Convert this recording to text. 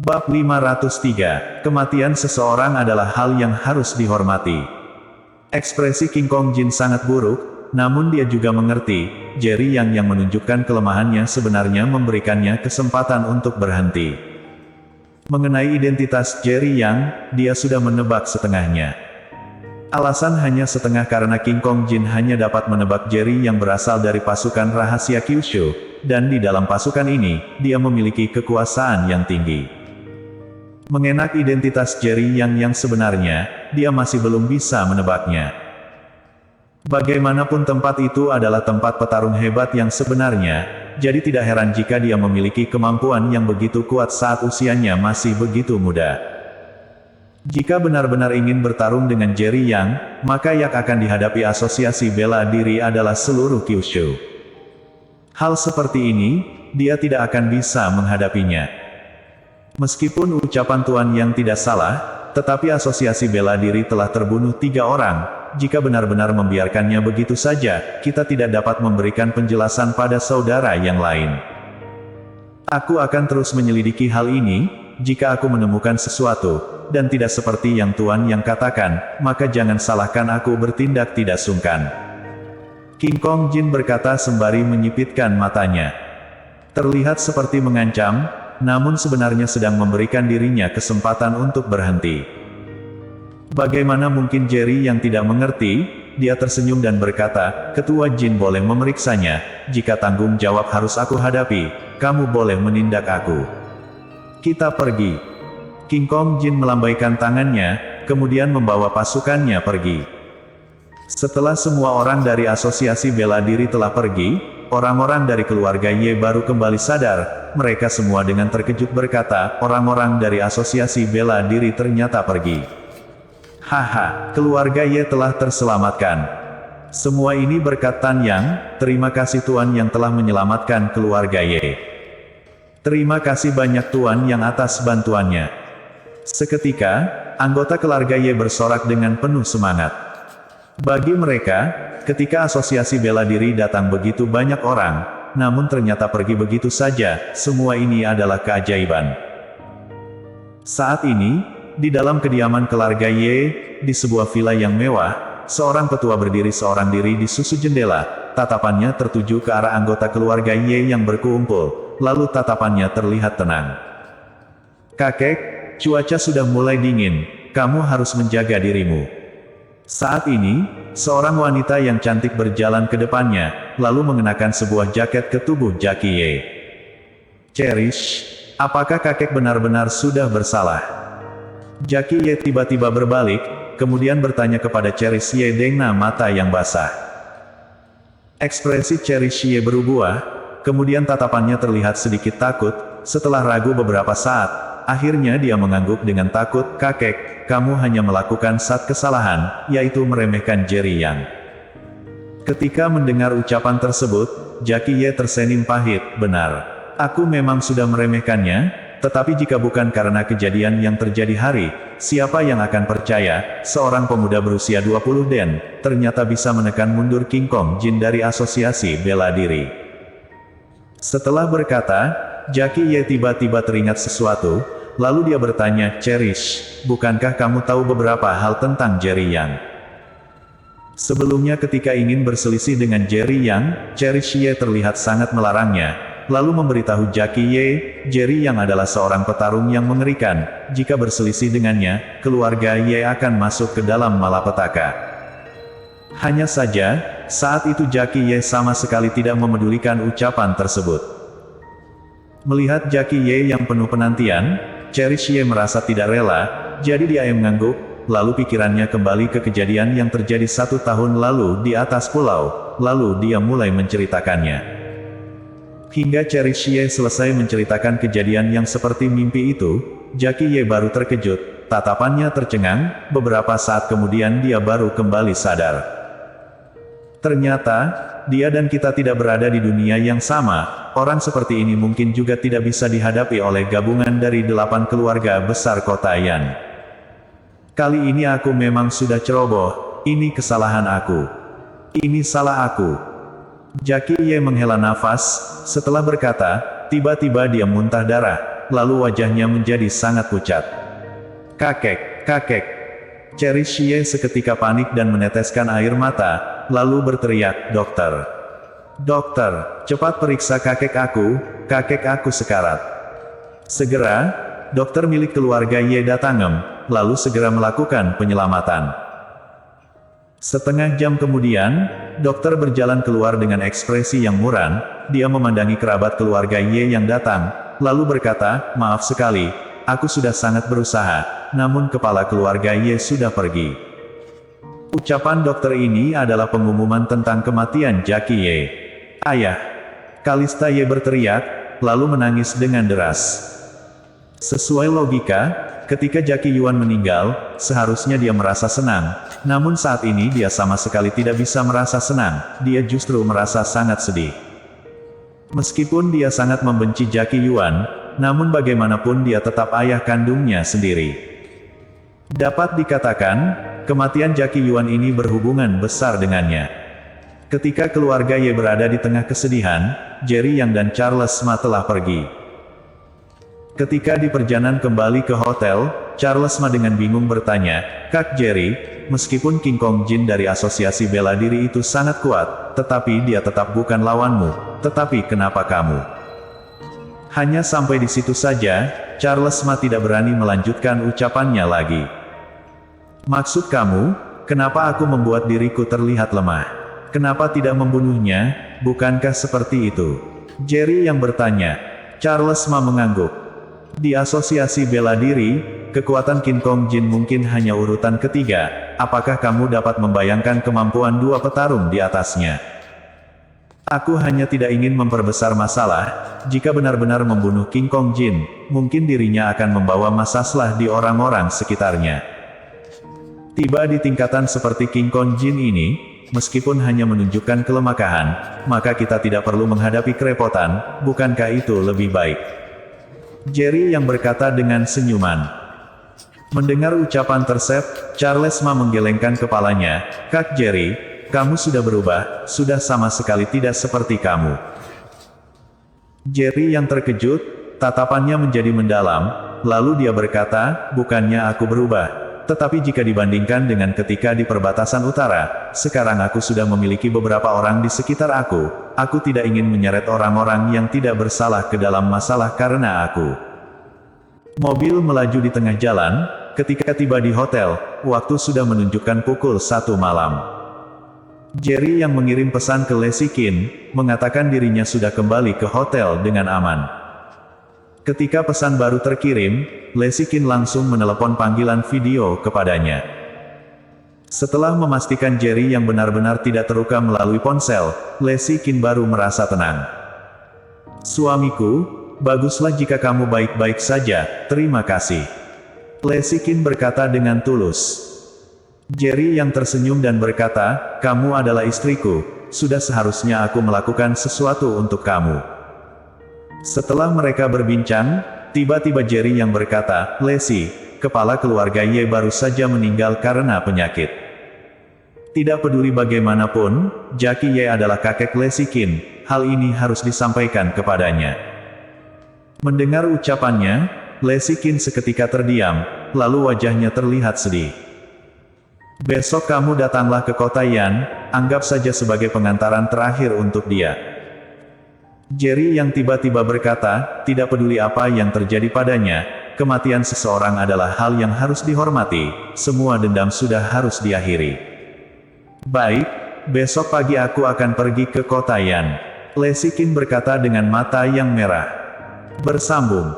Bab 503, kematian seseorang adalah hal yang harus dihormati. Ekspresi King Kong Jin sangat buruk, namun dia juga mengerti, Jerry yang menunjukkan kelemahannya sebenarnya memberikannya kesempatan untuk berhenti. Mengenai identitas Jerry Yang, dia sudah menebak setengahnya. Alasan hanya setengah karena King Kong Jin hanya dapat menebak Jerry yang berasal dari pasukan rahasia Kyushu, dan di dalam pasukan ini, dia memiliki kekuasaan yang tinggi. Mengenak identitas Jerry yang sebenarnya, dia masih belum bisa menebaknya. Bagaimanapun tempat itu adalah tempat petarung hebat yang sebenarnya, jadi tidak heran jika dia memiliki kemampuan yang begitu kuat saat usianya masih begitu muda. Jika benar-benar ingin bertarung dengan Jerry Yang, maka yang akan dihadapi asosiasi bela diri adalah seluruh Kyushu. Hal seperti ini, dia tidak akan bisa menghadapinya. Meskipun ucapan Tuan Yang tidak salah, tetapi asosiasi bela diri telah terbunuh 3 orang, jika benar-benar membiarkannya begitu saja, kita tidak dapat memberikan penjelasan pada saudara yang lain. Aku akan terus menyelidiki hal ini, jika aku menemukan sesuatu, dan tidak seperti yang Tuan Yang katakan, maka jangan salahkan aku bertindak tidak sungkan. King Kong Jin berkata sembari menyipitkan matanya. Terlihat seperti mengancam, namun sebenarnya sedang memberikan dirinya kesempatan untuk berhenti. Bagaimana mungkin Jerry yang tidak mengerti? Dia tersenyum dan berkata, Ketua Jin boleh memeriksanya, jika tanggung jawab harus aku hadapi, kamu boleh menindak aku. Kita pergi. King Kong Jin melambaikan tangannya, kemudian membawa pasukannya pergi. Setelah semua orang dari asosiasi bela diri telah pergi, orang-orang dari keluarga Ye baru kembali sadar, mereka semua dengan terkejut berkata, orang-orang dari asosiasi bela diri ternyata pergi. Haha, keluarga Ye telah terselamatkan. Semua ini berkat Tan Yang, terima kasih Tuan yang telah menyelamatkan keluarga Ye. Terima kasih banyak Tuan yang atas bantuannya. Seketika, anggota keluarga Ye bersorak dengan penuh semangat. Bagi mereka, ketika asosiasi bela diri datang begitu banyak orang, namun ternyata pergi begitu saja, semua ini adalah keajaiban. Saat ini, di dalam kediaman keluarga Ye, di sebuah villa yang mewah, seorang petua berdiri seorang diri di susu jendela, tatapannya tertuju ke arah anggota keluarga Ye yang berkumpul, lalu tatapannya terlihat tenang. Kakek, cuaca sudah mulai dingin, kamu harus menjaga dirimu. Saat ini, seorang wanita yang cantik berjalan ke depannya, lalu mengenakan sebuah jaket ke tubuh Jackie Ye. Cherish, apakah kakek benar-benar sudah bersalah? Jackie Ye tiba-tiba berbalik, kemudian bertanya kepada Cherish Ye dengan mata yang basah. Ekspresi Cherish Ye berubah, kemudian tatapannya terlihat sedikit takut, setelah ragu beberapa saat. Akhirnya dia mengangguk dengan takut, kakek, kamu hanya melakukan satu kesalahan, yaitu meremehkan Jerry Yang. Ketika mendengar ucapan tersebut, Jackie Ye tersenyum pahit, benar. Aku memang sudah meremehkannya, tetapi jika bukan karena kejadian yang terjadi hari, siapa yang akan percaya, seorang pemuda berusia 20 den, ternyata bisa menekan mundur King Kong Jin dari asosiasi bela diri. Setelah berkata, Jackie Ye tiba-tiba teringat sesuatu, lalu dia bertanya, Cherish, bukankah kamu tahu beberapa hal tentang Jerry Yang? Sebelumnya ketika ingin berselisih dengan Jerry Yang, Cherish Ye terlihat sangat melarangnya, lalu memberitahu Jackie Ye, Jerry Yang adalah seorang petarung yang mengerikan, jika berselisih dengannya, keluarga Ye akan masuk ke dalam malapetaka. Hanya saja, saat itu Jackie Ye sama sekali tidak memedulikan ucapan tersebut. Melihat Jackie Ye yang penuh penantian, Cherish Ye merasa tidak rela, jadi dia mengangguk, lalu pikirannya kembali ke kejadian yang terjadi 1 tahun lalu di atas pulau, lalu dia mulai menceritakannya. Hingga Cherish Ye selesai menceritakan kejadian yang seperti mimpi itu, Jackie Ye baru terkejut, tatapannya tercengang, beberapa saat kemudian dia baru kembali sadar. Ternyata, dia dan kita tidak berada di dunia yang sama, orang seperti ini mungkin juga tidak bisa dihadapi oleh gabungan dari 8 keluarga besar kota Yan. Kali ini aku memang sudah ceroboh, ini kesalahan aku. Ini salah aku. Jackie Ye menghela nafas, setelah berkata, tiba-tiba dia muntah darah, lalu wajahnya menjadi sangat pucat. Kakek, kakek. Cherry Xie seketika panik dan meneteskan air mata, lalu berteriak, dokter. Dokter, cepat periksa kakek aku sekarat. Segera, dokter milik keluarga Ye datang, lalu segera melakukan penyelamatan. Setengah jam kemudian, dokter berjalan keluar dengan ekspresi yang muram, dia memandangi kerabat keluarga Ye yang datang, lalu berkata, maaf sekali, aku sudah sangat berusaha, namun kepala keluarga Ye sudah pergi. Ucapan dokter ini adalah pengumuman tentang kematian Jackie Ye. Ayah! Kalista Ye berteriak, lalu menangis dengan deras. Sesuai logika, ketika Jackie Yuan meninggal, seharusnya dia merasa senang, namun saat ini dia sama sekali tidak bisa merasa senang, dia justru merasa sangat sedih. Meskipun dia sangat membenci Jackie Yuan, namun bagaimanapun dia tetap ayah kandungnya sendiri. Dapat dikatakan, kematian Jackie Yuan ini berhubungan besar dengannya. Ketika keluarga Ye berada di tengah kesedihan, Jerry Yang dan Charles Ma telah pergi. Ketika di perjalanan kembali ke hotel, Charles Ma dengan bingung bertanya, Kak Jerry, meskipun King Kong Jin dari asosiasi bela diri itu sangat kuat, tetapi dia tetap bukan lawanmu, tetapi kenapa kamu? Hanya sampai di situ saja, Charles Ma tidak berani melanjutkan ucapannya lagi. Maksud kamu, kenapa aku membuat diriku terlihat lemah? Kenapa tidak membunuhnya, bukankah seperti itu? Jerry yang bertanya. Charles Ma mengangguk. Di asosiasi bela diri, kekuatan King Kong Jin mungkin hanya urutan ketiga, apakah kamu dapat membayangkan kemampuan dua petarung di atasnya? Aku hanya tidak ingin memperbesar masalah, jika benar-benar membunuh King Kong Jin, mungkin dirinya akan membawa masalah di orang-orang sekitarnya. Tiba di tingkatan seperti King Kong Jin ini, meskipun hanya menunjukkan kelemahan, maka kita tidak perlu menghadapi kerepotan, bukankah itu lebih baik? Jerry yang berkata dengan senyuman. Mendengar ucapan tersebut, Charles Ma menggelengkan kepalanya, Kak Jerry, kamu sudah berubah, sudah sama sekali tidak seperti kamu. Jerry yang terkejut, tatapannya menjadi mendalam, lalu dia berkata, bukannya aku berubah. Tetapi jika dibandingkan dengan ketika di perbatasan utara, sekarang aku sudah memiliki beberapa orang di sekitar aku tidak ingin menyeret orang-orang yang tidak bersalah ke dalam masalah karena aku. Mobil melaju di tengah jalan, ketika tiba di hotel, waktu sudah menunjukkan pukul 1 malam. Jerry yang mengirim pesan ke Leslie Kin, mengatakan dirinya sudah kembali ke hotel dengan aman. Ketika pesan baru terkirim, Leslie Kin langsung menelepon panggilan video kepadanya. Setelah memastikan Jerry yang benar-benar tidak terluka melalui ponsel, Leslie Kin baru merasa tenang. Suamiku, baguslah jika kamu baik-baik saja, terima kasih. Leslie Kin berkata dengan tulus. Jerry yang tersenyum dan berkata, kamu adalah istriku, sudah seharusnya aku melakukan sesuatu untuk kamu. Setelah mereka berbincang, tiba-tiba Jerry yang berkata, Leslie, kepala keluarga Ye baru saja meninggal karena penyakit. Tidak peduli bagaimanapun, Jackie Ye adalah kakek Leslie Kin, hal ini harus disampaikan kepadanya. Mendengar ucapannya, Leslie Kin seketika terdiam, lalu wajahnya terlihat sedih. Besok kamu datanglah ke kota Yan, anggap saja sebagai pengantaran terakhir untuk dia. Jerry yang tiba-tiba berkata, tidak peduli apa yang terjadi padanya, kematian seseorang adalah hal yang harus dihormati, semua dendam sudah harus diakhiri. Baik, besok pagi aku akan pergi ke kota Yan. Leslie Kin berkata dengan mata yang merah. Bersambung.